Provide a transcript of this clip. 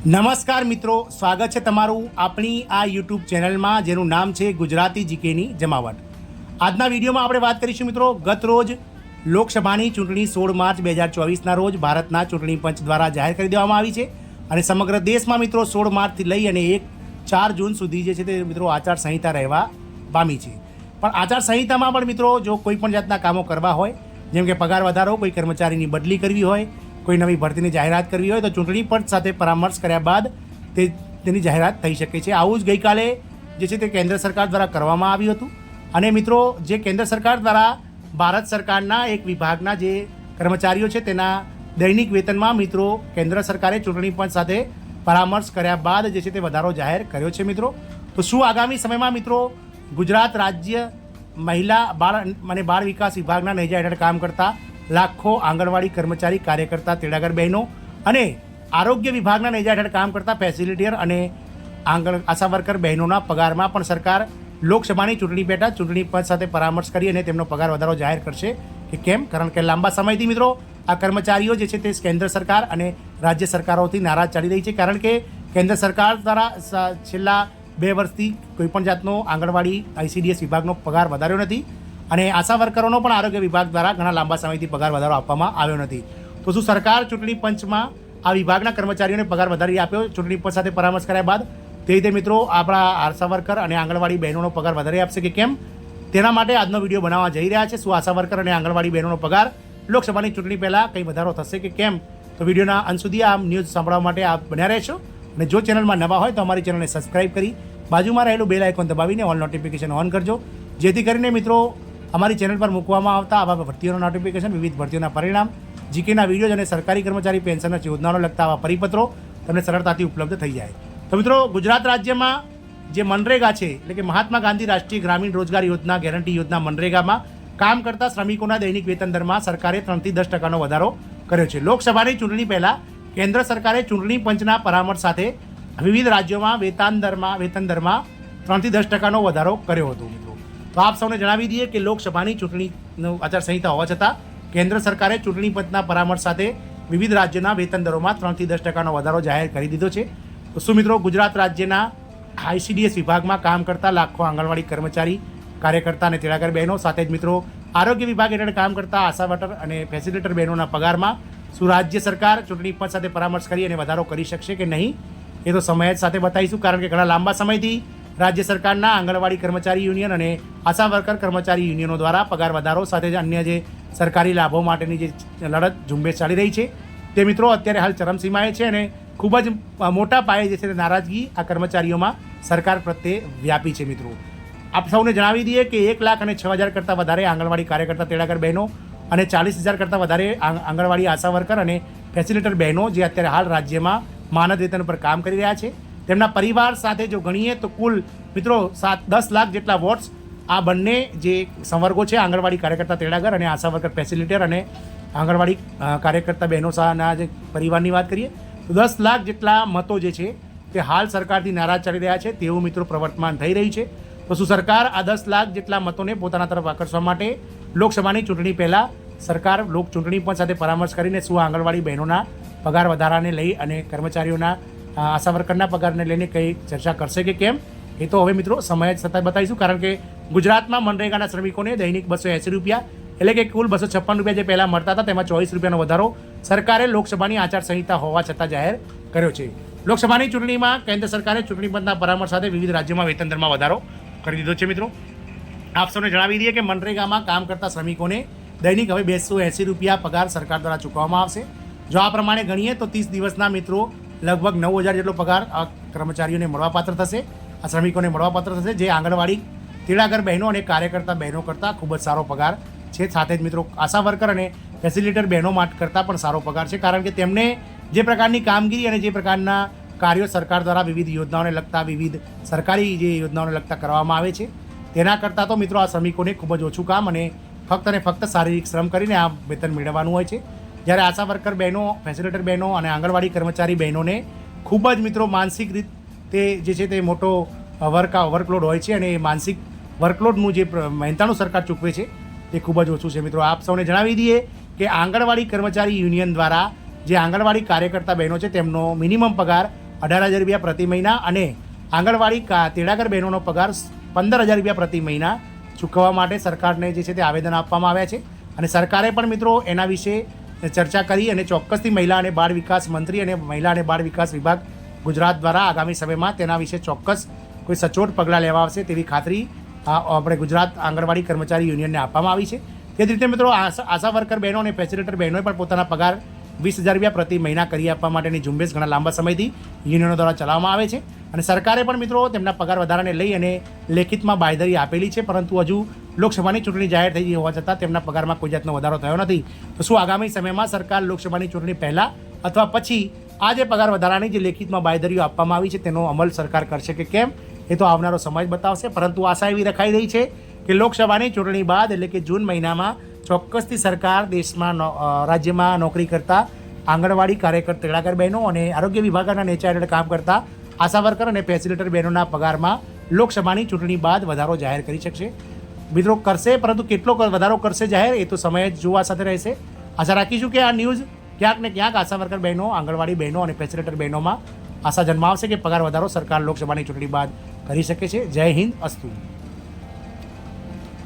નમસ્કાર મિત્રો, સ્વાગત છે તમારું આપણી આ યુટ્યુબ ચેનલમાં જેનું નામ છે ગુજરાતી જીકેની જમાવટ। આજના વિડીયોમાં આપણે વાત કરીશું મિત્રો, ગત રોજ લોકસભાની ચૂંટણી 16 માર્ચ 2024ના રોજ ભારતના ચૂંટણી પંચ દ્વારા જાહેર કરી દેવામાં આવી છે અને સમગ્ર દેશમાં મિત્રો 16 માર્ચથી લઈ અને 4 જૂન સુધી જે છે તે મિત્રો આચારસંહિતા રહેવા પામી છે। પણ આચારસંહિતામાં પણ મિત્રો જો કોઈ પણ જાતના કામો કરવા હોય, જેમ કે પગાર વધારો, કોઈ કર્મચારીની બદલી કરવી હોય, કોઈ નવી ભરતીની જાહેરાત કરવી હોય તો ચૂંટણી પંચ સાથે પરામર્શ કર્યા બાદ તેની જાહેરાત થઈ શકે છે। આવું જ ગઈકાલે જે છે તે કેન્દ્ર સરકાર દ્વારા કરવામાં આવ્યું હતું અને મિત્રો જે કેન્દ્ર સરકાર દ્વારા ભારત સરકારના એક વિભાગના જે કર્મચારીઓ છે તેના દૈનિક વેતનમાં મિત્રો કેન્દ્ર સરકારે ચૂંટણી પંચ સાથે પરામર્શ કર્યા બાદ જે છે તે વધારો જાહેર કર્યો છે મિત્રો। તો શું આગામી સમયમાં મિત્રો ગુજરાત રાજ્ય મહિલા બાળ વિકાસ વિભાગના નેજા હેઠળ કામ કરતા લાખો આંગણવાડી કર્મચારી, કાર્યકર્તા, તેડાગર બહેનો અને આરોગ્ય વિભાગના નેજા હેઠળ કામ કરતા ફેસિલિટીયર અને આશા વર્કર બહેનોના પગારમાં પણ સરકાર લોકસભાની ચૂંટણી પેટા ચૂંટણી પંચ સાથે પરામર્શ કરી અને તેમનો પગાર વધારો જાહેર કરશે કે કેમ? કારણ કે લાંબા સમયથી મિત્રો આ કર્મચારીઓ જે છે તે કેન્દ્ર સરકાર અને રાજ્ય સરકારોથી નારાજ ચાલી રહી છે, કારણ કે કેન્દ્ર સરકાર દ્વારા છેલ્લા 2 વર્ષથી કોઈપણ જાતનો આંગણવાડી ICDS વિભાગનો પગાર વધાર્યો નથી અને આશા વર્કરોનો પણ આરોગ્ય વિભાગ દ્વારા ઘણા લાંબા સમયથી પગાર વધારો આપવામાં આવ્યો નથી। તો શું સરકાર ચૂંટણી પંચમાં આ વિભાગના કર્મચારીઓને પગાર વધારી આપ્યો ચૂંટણી પંચ સાથે પરામર્શ કર્યા બાદ? તે રીતે મિત્રો આપણા આશા વર્કર અને આંગણવાડી બહેનોનો પગાર વધારી આપશે કે કેમ? તેના માટે આજનો વિડીયો બનાવવા જઈ રહ્યા છે। શું આશા વર્કર અને આંગણવાડી બહેનોનો પગાર લોકસભાની ચૂંટણી પહેલાં કંઈ વધારો થશે કે કેમ? તો વિડીયોના અંત સુધી આ ન્યૂઝ સાંભળવા માટે આપ બન્યા રહેશો અને જો ચેનલમાં નવા હોય તો અમારી ચેનલને સબસ્ક્રાઈબ કરી બાજુમાં રહેલું બેલ આઇકોન દબાવીને ઓલ નોટિફિકેશન ઓન કરજો, જેથી કરીને મિત્રો અમારી ચેનલ પર મૂકવામાં આવતા આવા ભરતીઓના નોટિફિકેશન, વિવિધ ભરતીઓના પરિણામ, જીકેના વિડીયો અને સરકારી કર્મચારી પેન્શનના યોજનાઓને લગતા આવા પરિપત્રો તમને સરળતાથી ઉપલબ્ધ થઈ જાય। તો મિત્રો ગુજરાત રાજ્યમાં જે મનરેગા છે એટલે કે મહાત્મા ગાંધી રાષ્ટ્રીય ગ્રામીણ રોજગાર યોજના ગેરંટી યોજના મનરેગામાં કામ કરતા શ્રમિકોના દૈનિક વેતન દરમાં સરકારે 3 થી 10% વધારો કર્યો છે। લોકસભાની ચૂંટણી પહેલાં કેન્દ્ર સરકારે ચૂંટણી પંચના પરામર્શ સાથે વિવિધ રાજ્યોમાં વેતન દરમાં 3 થી 10% વધારો કર્યો હતો મિત્રો। તો આપ સૌને જણાવી દઈએ કે લોકસભાની ચૂંટણીનો આચારસંહિતા હોવા છતાં કેન્દ્ર સરકારે ચૂંટણી પંચના પરામર્શ સાથે વિવિધ રાજ્યોના વેતન દરોમાં 3 થી 10% વધારો જાહેર કરી દીધો છે। તો શું મિત્રો ગુજરાત રાજ્યના ICDS વિભાગમાં કામ કરતા લાખો આંગણવાડી કર્મચારી, કાર્યકર્તા અને તેડાગર બહેનો સાથે જ મિત્રો આરોગ્ય વિભાગ હેઠળ કામ કરતા આશા વર્કર અને ફેસિલિટેટર બહેનોના પગારમાં શું રાજ્ય સરકાર ચૂંટણી પંચ સાથે પરામર્શ કરી અને વધારો કરી શકશે કે નહીં? એ તો સમય જ સાથે બતાવીશું, કારણ કે ઘણા લાંબા સમયથી રાજ્ય સરકારના આંગણવાડી કર્મચારી યુનિયન અને આશા વર્કર કર્મચારી યુનિયનો દ્વારા પગાર વધારો સાથે જ અન્ય જે સરકારી લાભો માટેની જે લડત ઝુંબેશ ચાલી રહી છે તે મિત્રો અત્યારે હાલ ચરમસીમાએ છે અને ખૂબ જ મોટા પાયે જે છે તે નારાજગી આ કર્મચારીઓમાં સરકાર પ્રત્યે વ્યાપી છે મિત્રો। આપ સૌને જણાવી દઈએ કે 1,06,000 કરતાં વધારે આંગણવાડી કાર્યકર્તા, તેડાગર બહેનો અને 40,000 કરતાં વધારે આંગણવાડી આશા વર્કર અને ફેસિલિટેટર બહેનો જે અત્યારે હાલ રાજ્યમાં માનદ વેતન પર કામ કરી રહ્યા છે, તેમના પરિવાર સાથે જો ગણીએ તો કુલ મિત્રો 10 લાખ જેટલા વોટ્સ આ બંને જે સંવર્ગો છે આંગણવાડી કાર્યકર્તા, તેડાગર અને આશા વર્કર, ફેસિલિટેટર અને આંગણવાડી કાર્યકર્તા બહેનો સાના જે પરિવારની વાત કરીએ તો 10 લાખ જેટલા મતો જે છે તે હાલ સરકારથી નારાજ ચાલી રહ્યા છે તેવું મિત્રો પ્રવર્તમાન થઈ રહ્યું છે। તો શું સરકાર આ 10 લાખ જેટલા મતોને પોતાના તરફ આકર્ષવા માટે લોકસભાની ચૂંટણી પહેલાં સરકાર ચૂંટણી પંચ સાથે પરામર્શ કરીને શું આંગણવાડી બહેનોના પગાર વધારાને લઈ અને કર્મચારીઓના આશા વર્કરના પગારને લઈને કંઈ ચર્ચા કરશે કે કેમ? એ તો હવે મિત્રો સમય જ સતત બતાવીશું, કારણ કે ગુજરાતમાં મનરેગાના શ્રમિકોને દૈનિક 280 રૂપિયા એટલે કે કુલ 256 રૂપિયા જે પહેલાં મળતા હતા તેમાં 24 રૂપિયાનો વધારો સરકારે લોકસભાની આચારસંહિતા હોવા છતાં જાહેર કર્યો છે। લોકસભાની ચૂંટણીમાં કેન્દ્ર સરકારે ચૂંટણી પંચના પરામર્શ સાથે વિવિધ રાજ્યોમાં વેતન દરમાં વધારો કરી દીધો છે મિત્રો। આપ સૌને જણાવી દઈએ કે મનરેગામાં કામ કરતા શ્રમિકોને દૈનિક હવે 280 રૂપિયા પગાર સરકાર દ્વારા ચૂકવવામાં આવશે। જો આ પ્રમાણે ગણીએ તો 30 દિવસના મિત્રો લગભગ 9,000 જેટલો પગાર આ કર્મચારીઓને મળવાપાત્ર થશે, આ શ્રમિકોને મળવાપાત્ર થશે, જે આંગણવાડી તેડાગર બહેનો અને કાર્યકર્તા બહેનો કરતાં ખૂબ જ સારો પગાર છે। સાથે જ મિત્રો આશા વર્કર અને ફેસિલિટેટર બહેનો માટે કરતાં પણ સારો પગાર છે, કારણ કે તેમને જે પ્રકારની કામગીરી અને જે પ્રકારના કાર્યો સરકાર દ્વારા વિવિધ યોજનાઓને લગતા, વિવિધ સરકારી જે યોજનાઓને લગતા કરવામાં આવે છે તેના કરતાં તો મિત્રો આ શ્રમિકોને ખૂબ જ ઓછું કામ અને ફક્ત શારીરિક શ્રમ કરીને આ વેતન મેળવવાનું હોય છે, જ્યારે આશા વર્કર બહેનો, ફેસિલિટેટર બહેનો અને આંગણવાડી કર્મચારી બહેનોને ખૂબ જ મિત્રો માનસિક રીતે જે છે તે મોટો વર્કલોડ હોય છે અને એ માનસિક વર્કલોડનું જે મહેનતાણું સરકાર ચૂકવે છે તે ખૂબ જ ઓછું છે મિત્રો। આપ સૌને જણાવી દઈએ કે આંગણવાડી કર્મચારી યુનિયન દ્વારા જે આંગણવાડી કાર્યકર્તા બહેનો છે તેમનો મિનિમમ પગાર 18,000 રૂપિયા પ્રતિ મહિના અને આંગણવાડી તેડાગર બહેનોનો પગાર 15,000 રૂપિયા પ્રતિ મહિના ચૂકવવા માટે સરકારને જે છે તે આવેદન આપવામાં આવ્યા છે. અને સરકારે પણ મિત્રો એના વિશે ચર્ચા કરી અને ચોક્કસથી મહિલા અને બાળ વિકાસ મંત્રી અને મહિલા અને બાળ વિકાસ વિભાગ ગુજરાત દ્વારા આગામી સમયમાં તેના વિશે ચોક્કસ કોઈ સચોટ પગલાં લેવા આવશે તેવી ખાતરી આપણે ગુજરાત આંગણવાડી કર્મચારી યુનિયનને આપવામાં આવી છે. તે જ રીતે મિત્રો આશા વર્કર બહેનો અને ફેસિલિટેટર બહેનોએ પણ પોતાના પગાર 20,000 રૂપિયા પ્રતિ મહિના કરી આપવા માટેની ઝુંબેશ ઘણા લાંબા સમયથી યુનિયનો દ્વારા ચલાવવામાં આવે છે. અને સરકારે પણ મિત્રો તેમના પગાર વધારાને લઈ અને લેખિતમાં બાંયધરી આપેલી છે, પરંતુ હજુ લોકસભાની ચૂંટણી જાહેર થઈ હોવા છતાં તેમના પગારમાં કોઈ જાતનો વધારો થયો નથી. તો શું આગામી સમયમાં સરકાર લોકસભાની ચૂંટણી પહેલાં અથવા પછી આ જે પગાર વધારાની જે લેખિતમાં બાંયધરીઓ આપવામાં આવી છે તેનો અમલ સરકાર કરશે કે કેમ, એ તો આવનારો સમય જ બતાવશે. પરંતુ આશા એવી રખાઈ રહી છે કે લોકસભાની ચૂંટણી બાદ એટલે કે જૂન મહિનામાં ચોક્કસથી સરકાર દેશમાં રાજ્યમાં નોકરી કરતા આંગણવાડી કાર્યકર તેડાગર બહેનો અને આરોગ્ય વિભાગના નેચા હેઠળ કામ કરતા આશા વર્કર અને ફેસિલિટેટર બહેનોના પગારમાં લોકસભાની ચૂંટણી બાદ વધારો જાહેર કરી શકશે. મિત્રો કરશે, પરંતુ કેટલો વધારો કરશે જાહેર એ તો સમય જ જોવા સાથે રહેશે. આશા રાખીશું કે આ ન્યૂઝ ક્યાંક ને ક્યાંક આશા વર્કર બહેનો, આંગણવાડી બહેનો અને ફેસિલિટેટર બહેનોમાં આશા જન્માવશે કે પગાર વધારો સરકાર લોકસભાની ચૂંટણી બાદ કરી શકે છે. જય હિન્દ, અસ્તુ.